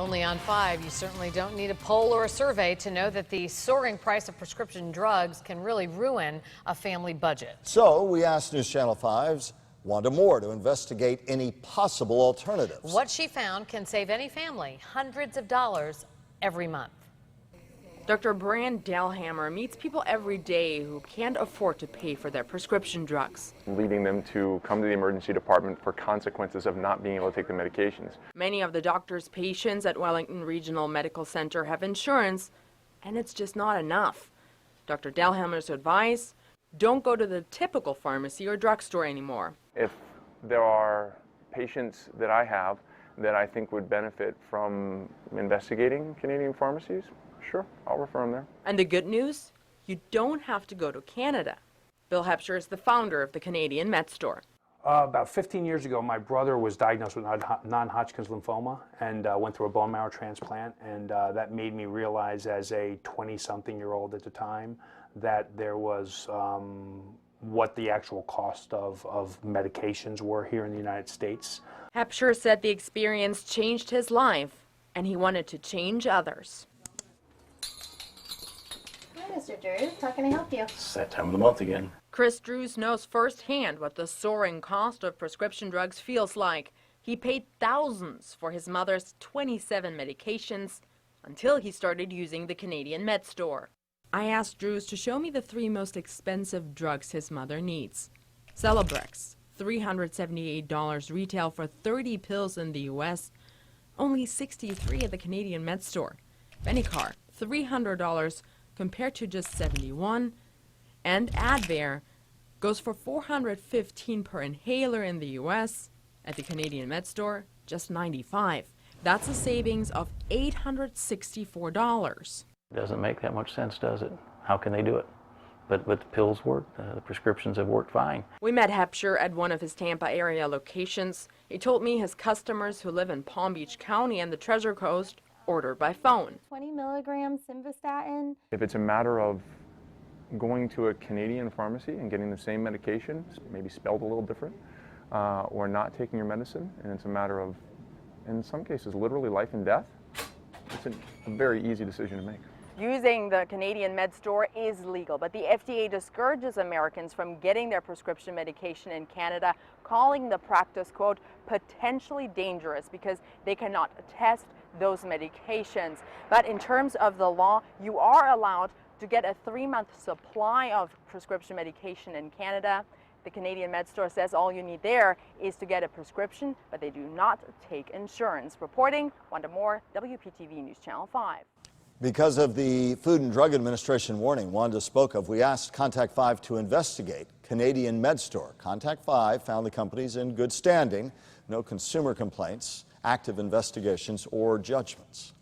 Only on 5, you certainly don't need a poll or a survey to know that the soaring price of prescription drugs can really ruin a family budget. So we asked News Channel 5's Wanda Moore to investigate any possible alternatives. What she found can save any family hundreds of dollars every month. Dr. Brand Delhammer meets people every day who can't afford to pay for their prescription drugs, leading them to come to the emergency department for consequences of not being able to take the medications. Many of the doctor's patients at Wellington Regional Medical Center have insurance, and it's just not enough. Dr. Delhammer's advice: don't go to the typical pharmacy or drugstore anymore. If there are patients that I have that I think would benefit from investigating Canadian pharmacies, sure, I'll refer them there. And the good news? You don't have to go to Canada. Bill Hepsher is the founder of the Canadian Med Store. About 15 years ago, my brother was diagnosed with non-Hodgkin's lymphoma and went through a bone marrow transplant, and that made me realize as a 20-something-year-old at the time that there was what the actual cost of medications were here in the United States. Hepsher said the experience changed his life, and he wanted to change others. Mr. Drews, how can I help you? It's that time of the month again. Chris Drews knows firsthand what the soaring cost of prescription drugs feels like. He paid thousands for his mother's 27 medications until he started using the Canadian Med Store. I asked Drews to show me the 3 most expensive drugs his mother needs. Celebrex, $378 retail for 30 pills in the U.S., only $63 at the Canadian Med Store. Benicar, $300 compared to just $71, and Advair goes for $415 per inhaler in the U.S. At the Canadian Med Store, just $95. That's a savings of $864. Doesn't make that much sense, does it? How can they do it? But the pills work, the prescriptions have worked fine. We met Hepsher at one of his Tampa area locations. He told me his customers who live in Palm Beach County and the Treasure Coast order by phone. 20 milligrams simvastatin. If it's a matter of going to a Canadian pharmacy and getting the same medication, maybe spelled a little different, or not taking your medicine, and it's a matter of, in some cases, literally life and death, it's a very easy decision to make. Using the Canadian Med Store is legal, but the FDA discourages Americans from getting their prescription medication in Canada, calling the practice, quote, potentially dangerous because they cannot test those medications. But in terms of the law, you are allowed to get a 3-month supply of prescription medication in Canada. The Canadian Med Store says all you need there is to get a prescription, but they do not take insurance. Reporting, Wanda Moore, WPTV News Channel 5. Because of the Food and Drug Administration warning Wanda spoke of, we asked Contact 5 to investigate Canadian Med Store. Contact 5 found the companies in good standing, no consumer complaints, active investigations, or judgments.